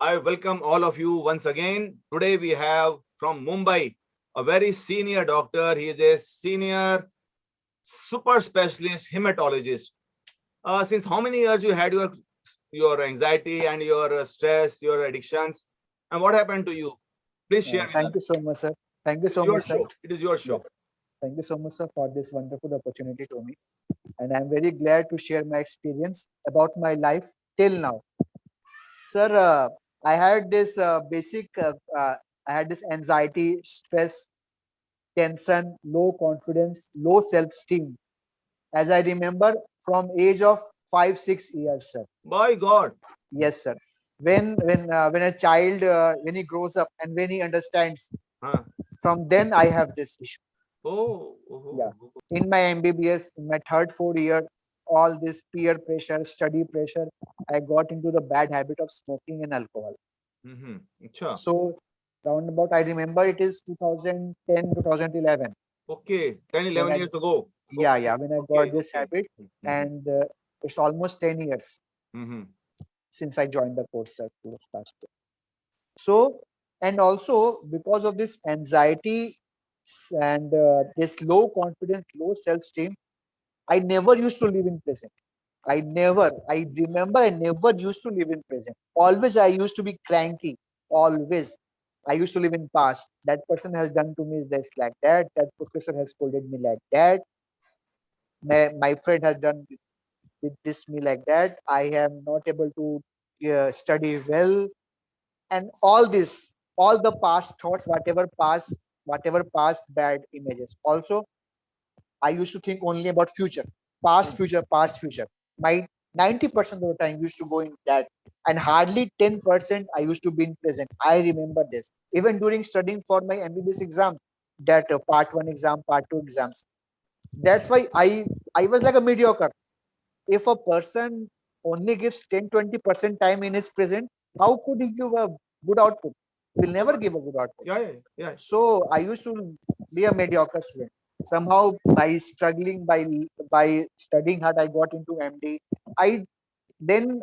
I welcome all of you once again. Today we have from Mumbai a very senior doctor. He is a senior super specialist hematologist. Since how many years you had your anxiety and your stress, your addictions, and what happened to you? Please share with Thank you us. so much, sir. Thank you It's so your much, sir. show. It is your Yeah, show. thank you so much, sir, for this wonderful opportunity to me. And I'm very glad to share my experience about my life till now. Sir, I had this I had this anxiety, stress, tension, low confidence, low self-esteem. As I remember, from age of 5, 6 years, sir. By God. Yes, sir. When a child when he grows up and when he understands, Huh? from then I have this issue. Oh, Yeah. oh, oh. In my MBBS, in my third, fourth year, all this peer pressure, study pressure, I got into the bad habit of smoking and alcohol. Mm-hmm. Acha. So, roundabout, I remember it is 2010, 2011 Okay, 10, when 11 I, years ago. yeah, Okay, yeah, when I okay, got this okay. habit, Mm-hmm. and it's almost 10 years Mm-hmm. since I joined the course at last year. So, and also because of this anxiety and this low confidence, low self-esteem, I never used to live in present. I remember I never used to live in present. Always I used to be cranky. Always. I used to live in past. That person has done to me this like that. That professor has scolded me like that. My friend has done with this me like that. I am not able to study well. And all this, all the past thoughts, whatever past bad images. Also, I used to think only about future, past, future, past, future. My 90% of the time used to go in that, and hardly 10% I used to be in present. I remember this. Even during studying for my MBBS exam, that part one exam, part two exams. That's why I was like a mediocre. If a person only gives 10-20% time in his present, how could he give a good output? He'll never give a good output. Yeah, yeah, yeah. So I used to be a mediocre student. Somehow by struggling by studying hard, I got into MD. I then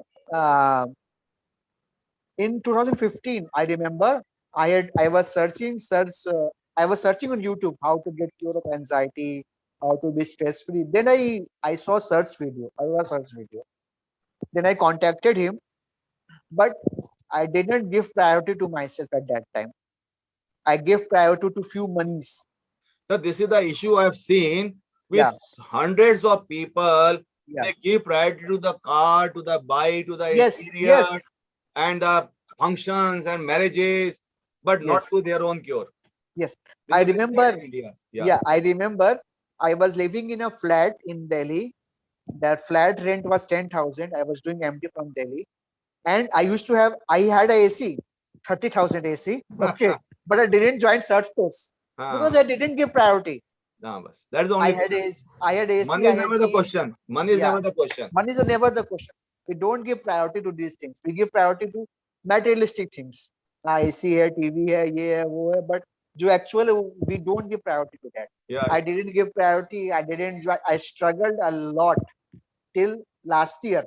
in 2015, I remember I was I was searching on YouTube how to get cure of anxiety, how to be stress free. Then I saw I was search video. Then I contacted him, but I didn't give priority to myself at that time. I gave priority to few monies. So this is the issue I've seen with Yeah, hundreds of people. yeah. They give priority to the car, to the bike, to the Yes, yes, interior, and the functions and marriages, but not to yes, their own cure. yes. This I is very sad remember, in India. Yeah. yeah, I remember I was living in a flat in Delhi. That flat rent was 10,000. I was doing MD from Delhi. And I had a AC, 30,000 AC. Okay. But I didn't join search course because I Ah, didn't give priority. nah, bas. That's the only thing. I had AC, Money I is had never the TV. question. Money is Yeah. never the question. Money is never the question. We don't give priority to these things. We give priority to materialistic things. AC है, TV है, ये है, वो है. But जो actually we don't give priority to that. Yeah, I didn't give priority. I didn't. I struggled a lot till last year.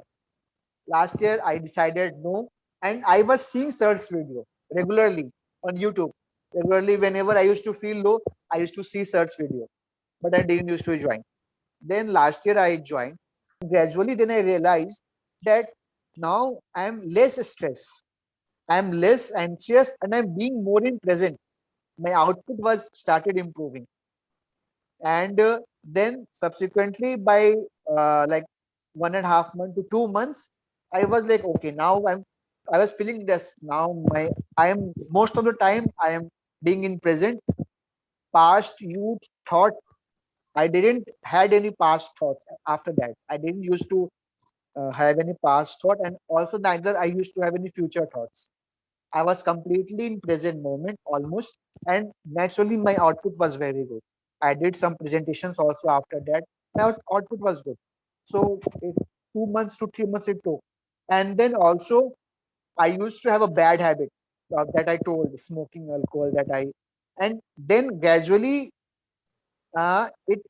Last year I decided no, and I was seeing search video regularly on YouTube. Regularly, whenever I used to feel low, I used to see search video, but I didn't used to join. Then last year I joined. Gradually, then I realized that now I am less stressed, I am less anxious, and I'm being more in present. My output was started improving, and then subsequently by like 1.5 months to 2 months, I was like, okay, now I was feeling this. Now I am most of the time I am being in present. Past youth thought I didn't had any past thoughts after that. I didn't used to have any past thought, and also neither I used to have any future thoughts. I was completely in present moment almost, and naturally my output was very good. I did some presentations also after that. My output was good. So 2 months to 3 months it took, and then also I used to have a bad habit that I told smoking alcohol that I, and then gradually it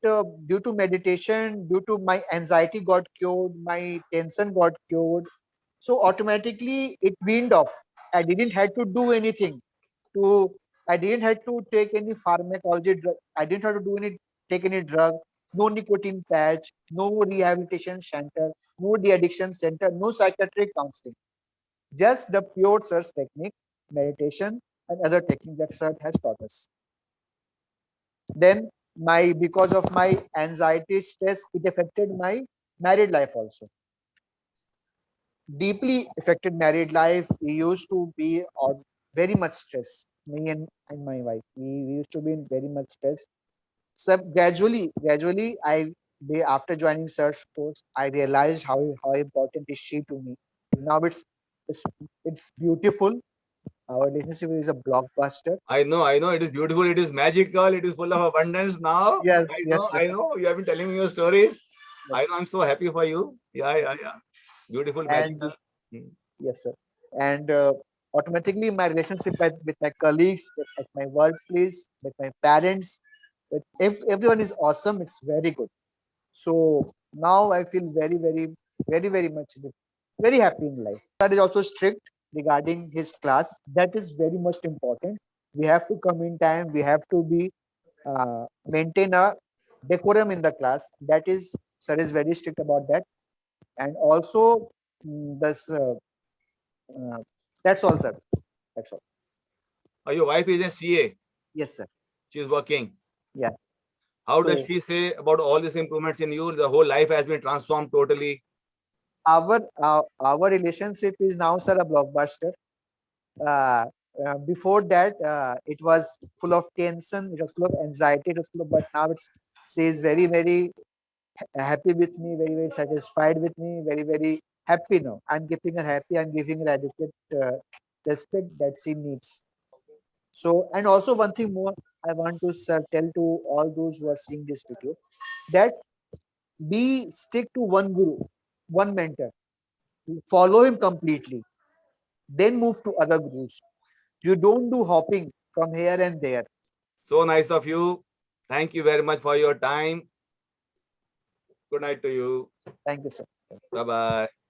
due to meditation, due to my anxiety got cured, my tension got cured, so automatically it weaned off. I didn't have to do anything to. I didn't have to take any pharmacology drug. I didn't have to do any take any drug. No nicotine patch. No rehabilitation center. No de-addiction center. No psychiatric counseling. Just the pure search technique, meditation, and other technique that search has taught us. Then my because of my anxiety stress, it affected my married life also. Deeply affected married life. We used to be on very much stress. Me and my wife, we used to be in very much stress. So gradually, after joining search course, I realized how important is she to me. Now it's, it's beautiful. Our relationship is a blockbuster. I know. It is beautiful. It is magical. It is full of abundance now. Yes, yes, sir. I know. You have been telling me your stories. I Yes. know. I'm so happy for you. Yeah. Beautiful, And magical. Hmm. yes, sir. And automatically, my relationship with my colleagues, at my workplace, with my parents, with if everyone is awesome. It's very good. So now I feel very much very happy in life. That is also strict regarding his class. That is very most important. We have to come in time. We have to be maintain a decorum in the class. That is, sir is very strict about that. And also, this uh, that's all, sir. That's all. Your wife is a CA. Yes, sir. She is working. Yeah. How does So she say about all these improvements in you? The whole life has been transformed totally. our relationship is now, sir, a blockbuster. uh, Before that, it was full of tension, it was full of anxiety, it was full of, but now she is very happy with me, very satisfied with me, very happy now. I'm keeping her happy, I'm giving her adequate respect that she needs. So, and also one thing more, I want to, sir, tell to all those who are seeing this video, that be stick to one guru, one mentor, follow him completely, then move to other gurus. You don't do hopping from here and there. So nice of you. Thank you very much for your time. Good night to you. Thank you, sir. Bye bye.